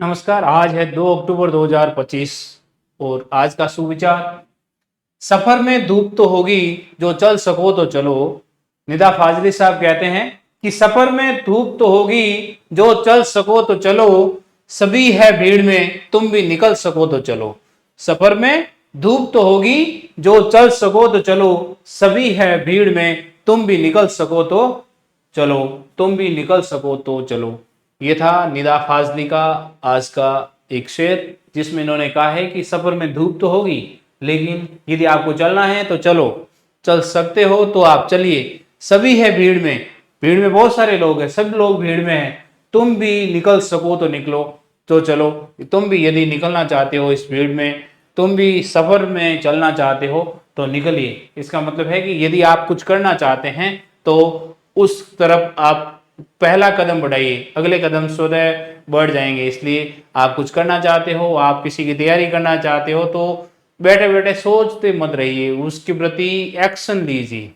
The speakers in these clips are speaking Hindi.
नमस्कार। आज है 2 अक्टूबर 2025 और आज का सुविचार, सफर में धूप तो होगी, जो चल सको तो चलो। निदा फाजली साहब कहते हैं कि सफर में धूप तो होगी, जो चल सको तो चलो। सभी है भीड़ में, तुम भी निकल सको तो चलो। सफर में धूप तो होगी, जो चल सको तो चलो। सभी है भीड़ में, तुम भी निकल सको तो चलो। तुम भी निकल सको तो चलो। ये था निदा फाजली का आज का एक शेर, जिसमें इन्होंने कहा है कि सफर में धूप तो होगी, लेकिन यदि आपको चलना है तो चलो। चल सकते हो तो आप चलिए। सभी है भीड़ में, भीड़ में बहुत सारे लोग हैं, सब लोग भीड़ में हैं। तुम भी निकल सको तो निकलो, तो चलो। तुम भी यदि निकलना चाहते हो इस भीड़ में, तुम भी सफर में चलना चाहते हो तो निकलिए। इसका मतलब है कि यदि आप कुछ करना चाहते हैं तो उस तरफ आप पहला कदम बढ़ाइए, अगले कदम स्वतः बढ़ जाएंगे। इसलिए आप कुछ करना चाहते हो, आप किसी की तैयारी करना चाहते हो, तो बैठे बैठे सोचते मत रहिए, उसके प्रति एक्शन लीजिए।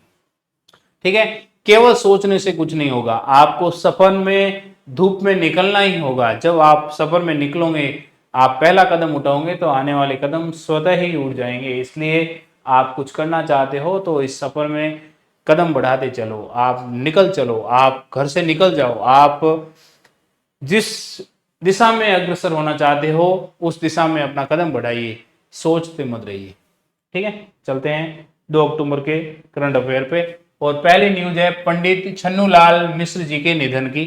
ठीक है, केवल सोचने से कुछ नहीं होगा, आपको सफर में धूप में निकलना ही होगा। जब आप सफर में निकलोगे, आप पहला कदम उठाओगे तो आने वाले कदम स्वतः ही उठ जाएंगे। इसलिए आप कुछ करना चाहते हो तो इस सफर में कदम बढ़ाते चलो, आप निकल चलो, आप घर से निकल जाओ। आप जिस दिशा में अग्रसर होना चाहते हो उस दिशा में अपना कदम बढ़ाइए, सोचते मत रहिए। ठीक है, चलते हैं 2 अक्टूबर के करंट अफेयर पे। और पहली न्यूज है पंडित छन्नूलाल मिश्र जी के निधन की।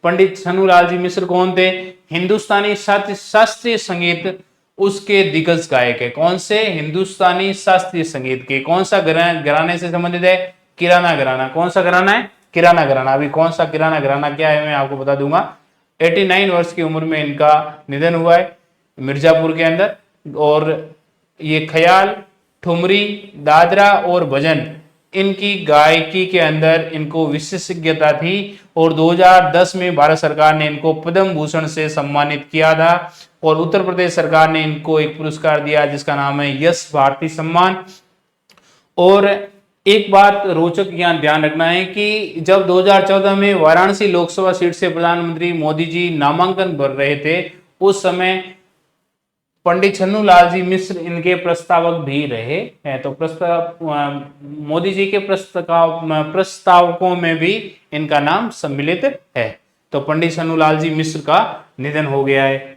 पंडित छन्नूलाल जी मिश्र कौन थे? हिंदुस्तानी शास्त्रीय संगीत उसके दिग्गज गायक है। कौन से? हिंदुस्तानी शास्त्रीय संगीत के कौन सा घराने से संबंधित है? किराना घराना। कौन सा घराना है? किराना घराना। अभी कौन सा किराना घराना क्या है मैं आपको बता दूंगा। 89 वर्ष की उम्र में इनका निधन हुआ है मिर्जापुर के अंदर। और ये ख्याल, ठुमरी, दादरा और भजन, इनकी गायकी के अंदर इनको विशेषज्ञता थी। और 2010 में भारत सरकार ने इनको पद्म भूषण से सम्मानित किया था। और उत्तर प्रदेश सरकार ने इनको एक पुरस्कार दिया जिसका नाम है यश भारती सम्मान। और एक बात रोचक यहाँ ध्यान रखना है कि जब 2014 में वाराणसी लोकसभा सीट से प्रधानमंत्री मोदी जी नामांकन भर रहे थे, उस समय पंडित छन्नूलाल जी मिश्र इनके प्रस्तावक भी रहे हैं। तो मोदी जी के प्रस्तावकों में भी इनका नाम सम्मिलित है। तो पंडित छन्नूलाल जी मिश्र का निधन हो गया है।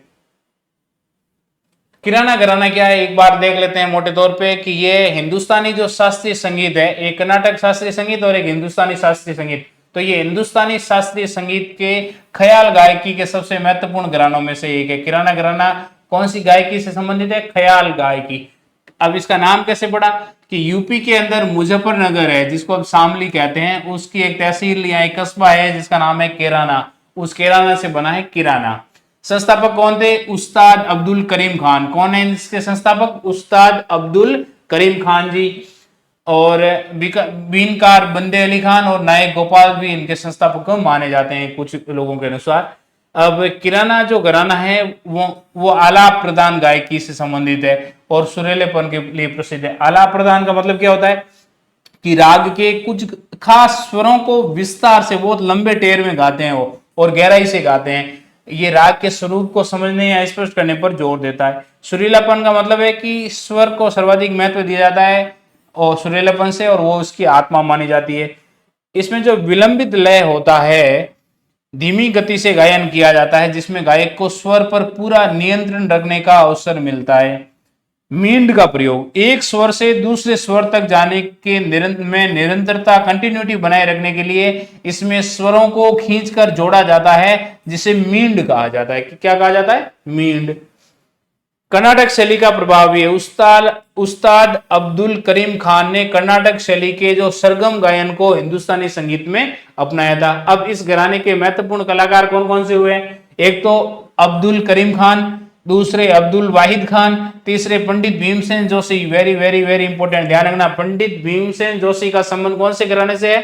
किराना घराना क्या है एक बार देख लेते हैं मोटे तौर पे कि ये हिंदुस्तानी जो शास्त्रीय संगीत है, एक कर्नाटक शास्त्रीय संगीत और एक हिंदुस्तानी शास्त्रीय संगीत। तो ये हिंदुस्तानी शास्त्रीय संगीत के ख्याल गायकी के सबसे महत्वपूर्ण घरानों में से एक है। किराना घराना कौन सी गायकी से संबंधित है? ख्याल गायकी। अब इसका नाम कैसे पड़ा कि यूपी के अंदर मुजफ्फरनगर है, जिसको अब शामली कहते हैं, उसकी एक तहसील या एक कस्बा है जिसका नाम है किराना। उस किराना से बना है किराना। संस्थापक कौन थे? उस्ताद अब्दुल करीम खान। कौन है इसके संस्थापक? उस्ताद अब्दुल करीम खान जी। और बीनकार बंदे अली खान और नायक गोपाल भी इनके संस्थापक माने जाते हैं कुछ लोगों के अनुसार। अब किराना जो घराना है वो आलाप प्रदान गायकी से संबंधित है और सुरीलेपन के लिए प्रसिद्ध है। आलाप प्रदान का मतलब क्या होता है कि राग के कुछ खास स्वरों को विस्तार से बहुत लंबे टेर में गाते हैं वो, और गहराई से गाते हैं। ये राग के स्वरूप को समझने या स्पष्ट करने पर जोर देता है। सुरीलापन का मतलब है कि स्वर को सर्वाधिक महत्व दिया जाता है और सुरीलापन से, और वो उसकी आत्मा मानी जाती है। इसमें जो विलंबित लय होता है, धीमी गति से गायन किया जाता है, जिसमें गायक को स्वर पर पूरा नियंत्रण रखने का अवसर मिलता है। मींड का प्रयोग, एक स्वर से दूसरे स्वर तक जाने के निरंतरता, कंटिन्यूटी बनाए रखने के लिए इसमें स्वरों को खींचकर जोड़ा जाता है, जिसे मींड कहा जाता है। क्या कहा जाता है? मींड। कर्नाटक शैली का प्रभाव भी है। उस्ताद अब्दुल करीम खान ने कर्नाटक शैली के जो सरगम गायन को हिंदुस्तानी संगीत में अपनाया था। अब इस घराने के महत्वपूर्ण कलाकार कौन कौन से हुए? एक तो अब्दुल करीम खान, दूसरे अब्दुल वाहिद खान, तीसरे Pandit Bhimsen Joshi. Very very very important, ध्यान रखना। पंडित भीमसेन जोशी का संबंध कौन से घराने से है?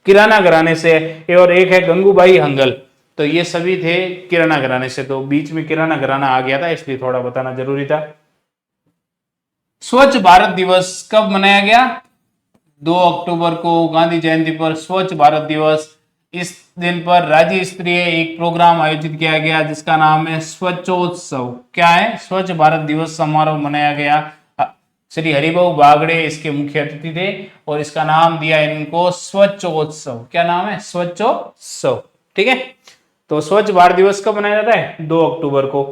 किराना घराने से है। और एक है गंगूबाई हंगल। तो ये सभी थे किराना घराने से। तो बीच में किराना घराना आ गया था, इसलिए थोड़ा बताना जरूरी था। स्वच्छ भारत दिवस कब मनाया गया? 2 अक्टूबर को गांधी जयंती पर स्वच्छ भारत दिवस इस दिन पर राज्य स्तरीय एक प्रोग्राम आयोजित किया गया जिसका नाम है स्वच्छोत्सव। क्या है? स्वच्छ भारत दिवस समारोह मनाया गया। श्री हरिभाऊ बागड़े इसके मुख्य अतिथि थे और इसका नाम दिया इनको स्वच्छोत्सव। क्या नाम है? स्वच्छोत्सव। ठीक है, तो स्वच्छ भारत दिवस कब मनाया जाता है? 2 अक्टूबर को।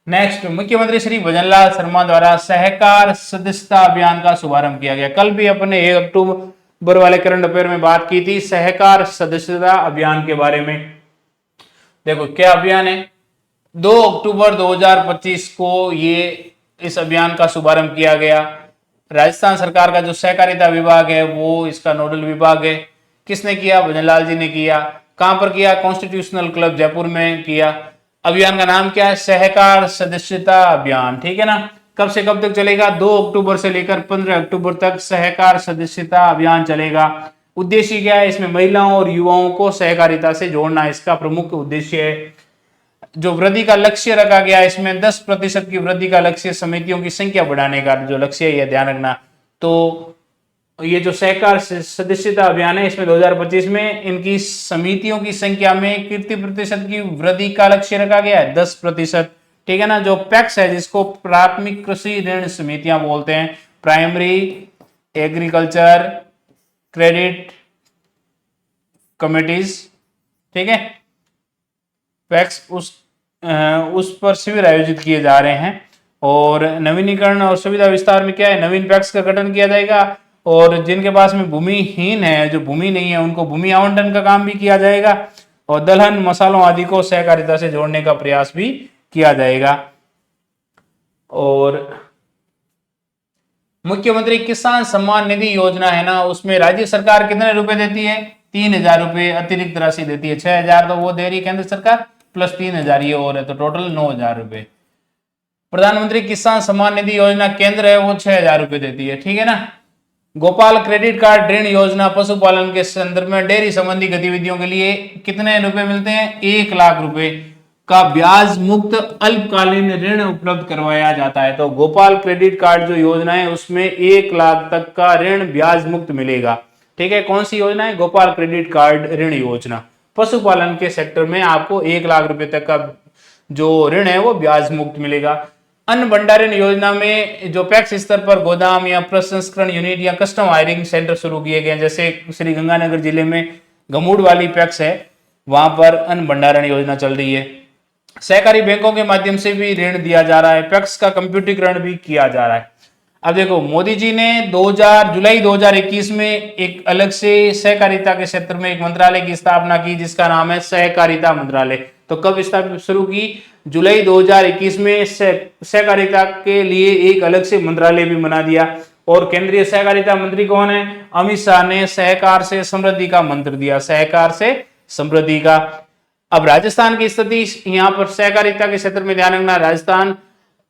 नेक्स्ट, मुख्यमंत्री श्री भजनलाल शर्मा द्वारा सहकार सदस्यता अभियान का शुभारंभ किया गया। कल भी अपने 1 अक्टूबर वाले करंट अफेयर में बात की थी सहकार सदस्यता अभियान के बारे में। देखो क्या अभियान है, 2 अक्टूबर 2025 को ये इस अभियान का शुभारंभ किया गया। राजस्थान सरकार का जो सहकारिता विभाग है वो इसका नोडल विभाग है। किसने किया? भजनलाल जी ने किया। कहां पर किया? कॉन्स्टिट्यूशनल क्लब जयपुर में किया। अभियान का नाम क्या है? सहकार सदस्यता अभियान। ठीक है ना। कब से कब तक चलेगा? 2 अक्टूबर से लेकर 15 अक्टूबर तक सहकार सदस्यता अभियान चलेगा। उद्देश्य क्या है? इसमें महिलाओं और युवाओं को सहकारिता से जोड़ना इसका प्रमुख उद्देश्य है। जो वृद्धि का लक्ष्य रखा गया इसमें 10% की वृद्धि का लक्ष्य, समितियों की संख्या बढ़ाने का जो लक्ष्य है, यह ध्यान रखना। तो ये जो सहकार सदस्यता अभियान है इसमें 2025 में इनकी समितियों की संख्या में कितने प्रतिशत की वृद्धि का लक्ष्य रखा गया है? 10%। ठीक है ना। जो पैक्स है जिसको प्राथमिक कृषि ऋण समितियां बोलते हैं, प्राइमरी एग्रीकल्चर क्रेडिट कमिटीज, ठीक है, पैक्स, उस पर शिविर आयोजित किए जा रहे हैं। और नवीनीकरण और सुविधा विस्तार में क्या है? नवीन पैक्स का गठन किया जाएगा और जिनके पास में भूमिहीन है, जो भूमि नहीं है, उनको भूमि आवंटन का काम भी किया जाएगा और दलहन मसालों आदि को सहकारिता से जोड़ने का प्रयास भी किया जाएगा। और मुख्यमंत्री किसान सम्मान निधि योजना है ना, उसमें राज्य सरकार कितने रुपए देती है? 3,000 रुपए अतिरिक्त राशि देती है। 6,000 तो वो दे रही है केंद्र सरकार, प्लस 3,000 ये और है, तो टोटल 9,000 रुपए। प्रधानमंत्री किसान सम्मान निधि योजना केंद्र है वो 6,000 रुपए देती है। ठीक है ना। गोपाल क्रेडिट कार्ड ऋण योजना पशुपालन के संदर्भ में डेयरी संबंधी गतिविधियों के लिए कितने रुपए मिलते हैं? 1 लाख रुपए का ब्याज मुक्त अल्पकालीन ऋण उपलब्ध करवाया जाता है। तो गोपाल क्रेडिट कार्ड जो योजना है उसमें 1 लाख तक का ऋण ब्याज मुक्त मिलेगा। ठीक है, कौन सी योजना है? गोपाल क्रेडिट कार्ड ऋण योजना। पशुपालन के सेक्टर में आपको 1 लाख रुपए तक का जो ऋण है वो ब्याज मुक्त मिलेगा। अन्न भंडारण योजना में जो पैक्स स्तर पर गोदाम या प्रसंस्करण यूनिट या कस्टम हायरिंग सेंटर शुरू किए गए, जैसे श्री गंगानगर जिले में गमूड वाली पैक्स है, वहां पर अन्न भंडारण योजना चल रही है। सहकारी बैंकों के माध्यम से भी ऋण दिया जा रहा है। पैक्स का कंप्यूटरीकरण भी किया जा रहा है। अब देखो, मोदी जी ने जुलाई 2021 में एक अलग से सहकारिता के क्षेत्र में एक मंत्रालय की स्थापना की जिसका नाम है सहकारिता मंत्रालय। तो कब स्थापित शुरू की? जुलाई 2021 में सहकारिता के लिए एक अलग से मंत्रालय भी बना दिया। और केंद्रीय सहकारिता मंत्री कौन है? अमित शाह ने सहकार से समृद्धि का मंत्र दिया, सहकार से समृद्धि का। अब राजस्थान की स्थिति यहाँ पर सहकारिता के क्षेत्र में ध्यान रखना, राजस्थान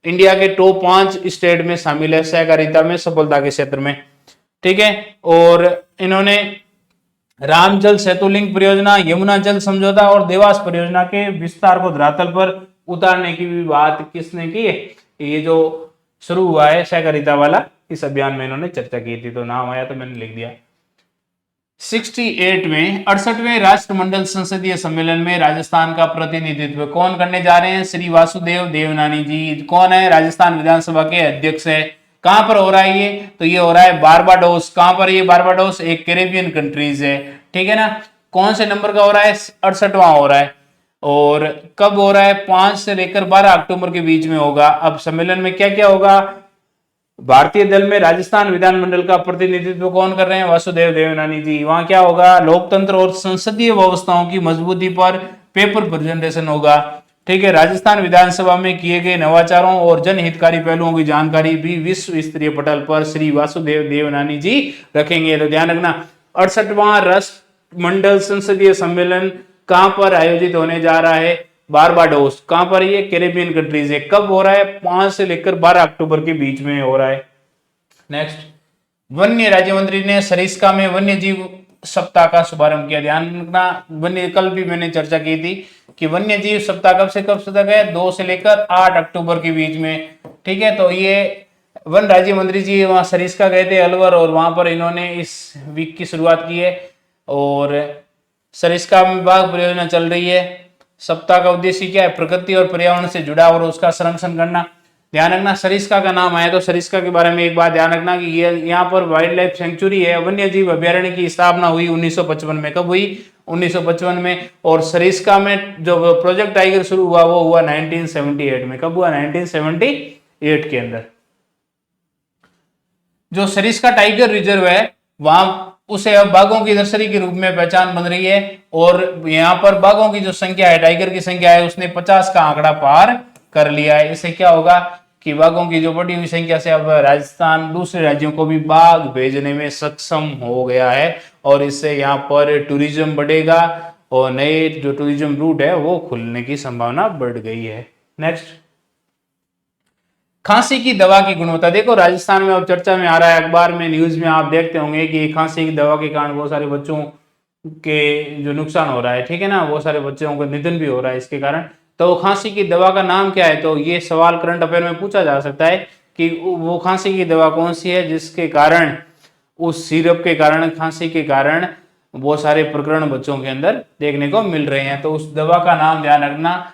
इंडिया के टॉप 5 स्टेट में शामिल है सहकारिता में सफलता के क्षेत्र में। ठीक है, और इन्होंने राम जल सेतु लिंक परियोजना, यमुना जल समझौता और देवास परियोजना के विस्तार को धरातल पर उतारने की भी बात किसने की है? ये जो शुरू हुआ है सहकारिता वाला, इस अभियान में इन्होंने चर्चा की थी, तो नाम आया तो मैंने लिख दिया। 68वें राष्ट्रमंडल संसदीय सम्मेलन में राजस्थान का प्रतिनिधित्व कौन करने जा रहे हैं? श्री वासुदेव देवनानी जी। कौन है? राजस्थान विधानसभा के अध्यक्ष है। कहां पर हो रहा है ये? तो ये हो रहा है बारबाडोस। कहां पर? ये बारबाडोस एक कैरेबियन कंट्रीज है। ठीक है ना। कौन से नंबर का हो रहा है? 68वां हो रहा है। और कब हो रहा है? 5 से लेकर 12 अक्टूबर के बीच में होगा। अब सम्मेलन में क्या क्या होगा? भारतीय दल में राजस्थान विधानमंडल का प्रतिनिधित्व कौन कर रहे हैं? वासुदेव देवनानी जी। वहां क्या होगा? लोकतंत्र और संसदीय व्यवस्थाओं की मजबूती पर पेपर प्रेजेंटेशन होगा। ठीक है। राजस्थान विधानसभा में किए गए नवाचारों और जनहितकारी पहलुओं की जानकारी भी विश्व स्तरीय पटल पर श्री वासुदेव देवनानी जी रखेंगे। तो ध्यान रखना, 68वां राष्ट्रमंडल संसदीय सम्मेलन कहां पर आयोजित होने जा रहा है? बारबाडोस। कहां पर? ये कैरेबियन कंट्रीज है। कब हो रहा है? 5 से लेकर 12 अक्टूबर के बीच में हो रहा है। नेक्स्ट, वन्य राज्य मंत्री ने सरिस्का में वन्य जीव सप्ताह का शुभारंभ किया। ध्यान रखना, वन्य, कल भी मैंने चर्चा की थी कि वन्य जीव सप्ताह कब से कब तक है? 2 से लेकर 8 अक्टूबर के बीच में। ठीक है। तो ये वन राज्य मंत्री जी वहां सरिस्का गए थे, अलवर, और वहां पर इन्होंने इस वीक की शुरुआत की है। और सरिस्का विभाग परियोजना चल रही है। सप्ताह का उद्देश्य क्या है? प्रकृति और पर्यावरण से जुड़ा और उसका संरक्षण करना। ध्यान रखना, सरिस्का का नाम आया तो सरिस्का के बारे में एक बात ध्यान रखना कि ये यहाँ पर वाइल्ड लाइफ सेंचुरी है, वन्य जीव अभ्यारण्य की स्थापना हुई 1955 में। कब हुई? 1955 में। और सरिस्का में जो प्रोजेक्ट टाइगर शुरू हुआ वो हुआ 1978 में। कब हुआ? 1978 के अंदर। जो सरिस्का टाइगर रिजर्व है वहां उसे अब बाघों की नर्सरी के रूप में पहचान बन रही है। और यहाँ पर बाघों की जो संख्या है, टाइगर की संख्या है, उसने 50 का आंकड़ा पार कर लिया है। इससे क्या होगा कि बाघों की जो बढ़ी हुई संख्या से अब राजस्थान दूसरे राज्यों को भी बाघ भेजने में सक्षम हो गया है। और इससे यहाँ पर टूरिज्म बढ़ेगा और नए जो टूरिज्म रूट है वो खुलने की संभावना बढ़ गई है। नेक्स्ट, खांसी की दवा की गुणवत्ता। देखो राजस्थान में अब चर्चा में आ रहा है, अखबार में न्यूज में आप देखते होंगे कि खांसी की दवा के कारण बहुत सारे बच्चों के जो नुकसान हो रहा है, ठीक है ना, बहुत सारे बच्चों का निधन भी हो रहा है इसके कारण। तो खांसी की दवा का नाम क्या है? तो ये सवाल करंट अफेयर में पूछा जा सकता है कि वो खांसी की दवा कौन सी है जिसके कारण, उस सिरप के कारण, खांसी के कारण बहुत सारे प्रकरण बच्चों के अंदर देखने को मिल रहे हैं। तो उस दवा का नाम ध्यान रखना,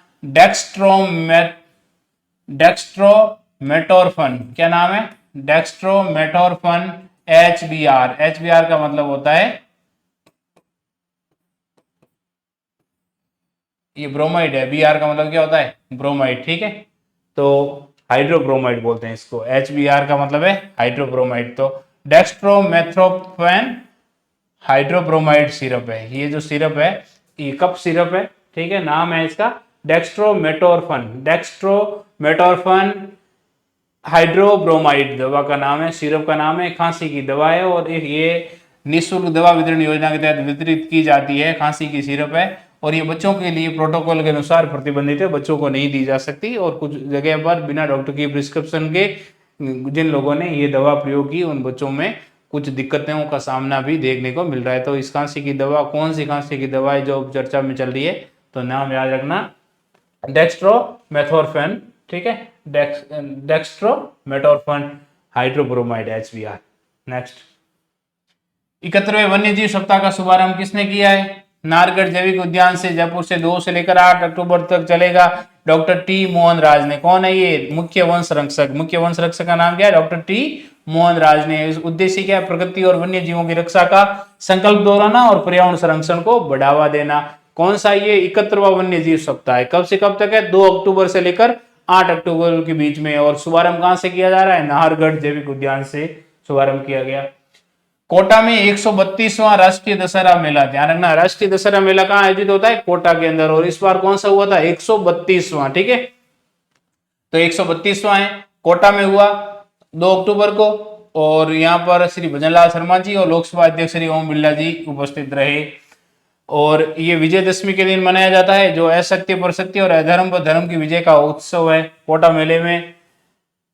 डेक्स्ट्रोमेटोरफन। क्या नाम है? डेक्स्ट्रोमेटोरफन HBr। HBr का मतलब होता है, ये ब्रोमाइड है। Br का मतलब क्या होता है? ब्रोमाइड, ठीक है। तो हाइड्रोब्रोमाइड बोलते हैं इसको। HBr का मतलब है हाइड्रोब्रोमाइड। तो डेक्स्ट्रोमेथ्रोफेन हाइड्रोब्रोमाइड सिरप है। ये जो सिरप है ये कप सिरप है, ठीक है, नाम है इसका डेक्स्ट्रोमेटोरफन। डेक्स्ट्रोमेटोरफन हाइड्रोब्रोमाइड दवा का नाम है, सिरप का नाम है। खांसी की दवा है और ये निःशुल्क दवा वितरण योजना के तहत वितरित की जाती है। खांसी की सिरप है और ये बच्चों के लिए प्रोटोकॉल के अनुसार प्रतिबंधित है, बच्चों को नहीं दी जा सकती। और कुछ जगह पर बिना डॉक्टर की प्रिस्क्रिप्शन के जिन लोगों ने ये दवा प्रयोग की उन बच्चों में कुछ दिक्कतों का सामना भी देखने को मिल रहा है। तो इस खांसी की दवा, कौन सी खांसी की दवा है जो चर्चा में चल रही है? तो नाम याद रखना, डेक्स्ट्रोमेथोरफेन, ठीक है, डेक्स्ट्रोमेटोरफन हाइड्रोब्रोमाइड HBr। नेक्स्ट, 71वें वन्यजीव सप्ताह का शुभारंभ किसने किया है? नाहरगढ़ जैविक उद्यान से, जयपुर से 2 से लेकर 8 अक्टूबर तक चलेगा। डॉक्टर टी मोहन राज ने। कौन है ये? मुख्य वन संरक्षक। मुख्य वन संरक्षक का नाम क्या है? डॉक्टर टी मोहन राज ने। इस उद्देश्य क्या है? प्रकृति और वन्य जीवों की रक्षा का संकल्प दोहराना और पर्यावरण संरक्षण को बढ़ावा देना। कौन सा ये 71वां वन्य जीव सप्ताह है? कब से कब तक है? 2 अक्टूबर से लेकर 8 अक्टूबर के बीच में। और शुभारंभ कहां से किया जा रहा है? नाहरगढ़ जैविक उद्यान से शुभारंभ किया गया। कोटा में 132वां राष्ट्रीय दशहरा मेला। ध्यान रखना, राष्ट्रीय दशहरा मेला कहां आयोजित होता है? कोटा के अंदर। और इस बार कौन सा हुआ था? 132वां, ठीक है। तो 132वां है, कोटा में हुआ 2 अक्टूबर को। और यहाँ पर श्री भजनलाल शर्मा जी और लोकसभा अध्यक्ष श्री ओम बिरला जी उपस्थित रहे। और ये विजयदशमी के दिन मनाया जाता है, जो असत्य पर सत्य और अधर्म पर धर्म की विजय का उत्सव है। कोटा मेले में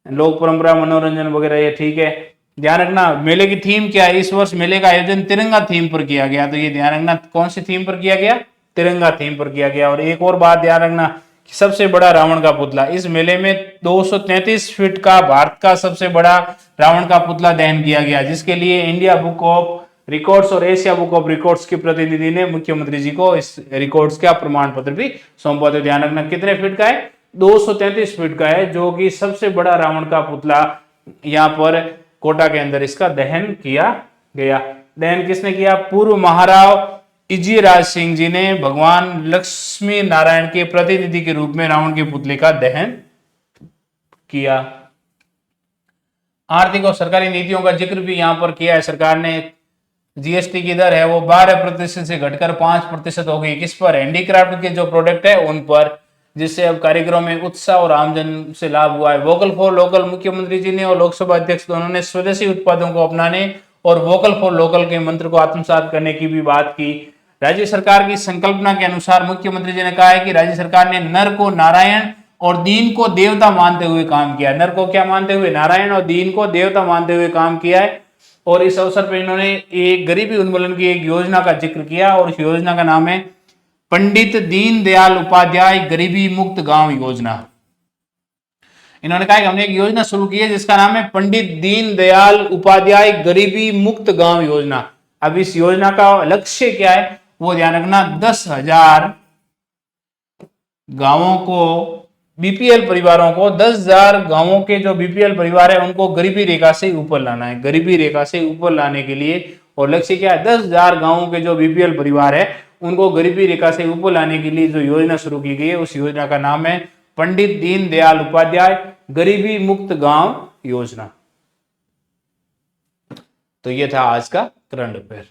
लोक परंपरा, मनोरंजन वगैरह ये, ठीक है। ध्यान रखना, मेले की थीम क्या है? इस वर्ष मेले का आयोजन तिरंगा थीम पर किया गया। तो ये ध्यान रखना, कौन सी थीम पर किया गया? तिरंगा थीम पर किया गया। और एक और बात ध्यान रखना, सबसे बड़ा रावण का पुतला। इस मेले में 233 फीट का भारत का सबसे बड़ा रावण का पुतला दहन किया गया, जिसके लिए इंडिया बुक ऑफ रिकॉर्ड्स और एशिया बुक ऑफ रिकॉर्ड्स के प्रतिनिधि ने मुख्यमंत्री जी को इस रिकॉर्ड्स का प्रमाण पत्र भी सौंपा। तो ध्यान रखना, कितने फीट का है? 233 फीट का है, जो कि सबसे बड़ा रावण का पुतला यहाँ पर कोटा के अंदर इसका दहन किया गया। दहन किसने किया? पूर्व महाराव इजिराज सिंह जी ने भगवान लक्ष्मी नारायण के प्रतिनिधि के रूप में रावण के पुतले का दहन किया। आर्थिक और सरकारी नीतियों का जिक्र भी यहां पर किया है सरकार ने। जीएसटी की दर है वो 12% से घटकर 5% हो गई। किस पर? हैंडीक्राफ्ट के जो प्रोडक्ट है उन पर, जिससे अब कारीगरों में उत्साह और आमजन से लाभ हुआ है। वोकल फॉर लोकल, मुख्यमंत्री जी ने और लोकसभा अध्यक्ष दोनों ने स्वदेशी उत्पादों को अपनाने और वोकल फॉर लोकल के मंत्र को आत्मसात करने की भी बात की। राज्य सरकार की संकल्पना के अनुसार मुख्यमंत्री जी ने कहा है कि राज्य सरकार ने नर को नारायण और दीन को देवता मानते हुए काम किया। नर को क्या मानते हुए? नारायण, और दीन को देवता मानते हुए काम किया है। और इस अवसर पर इन्होंने एक गरीबी उन्मूलन की एक योजना का जिक्र किया और इस योजना का नाम है पंडित दीनदयाल उपाध्याय गरीबी मुक्त गांव योजना। इन्होंने कहा कि हमने एक योजना शुरू की है जिसका नाम है पंडित दीनदयाल उपाध्याय गरीबी मुक्त गांव योजना। अब इस योजना का लक्ष्य क्या है? वो ध्यान रखना, 10,000 गांवों को, बीपीएल परिवारों को, 10,000 गांवों के जो बीपीएल परिवार है उनको गरीबी रेखा से ऊपर लाना है। गरीबी रेखा से ऊपर लाने के लिए, और लक्ष्य क्या है, 10,000 गांवों के जो बीपीएल परिवार है उनको गरीबी रेखा से ऊपर लाने के लिए जो योजना शुरू की गई है उस योजना का नाम है पंडित दीनदयाल उपाध्याय गरीबी मुक्त गांव योजना। तो ये था आज का करंट अफेयर।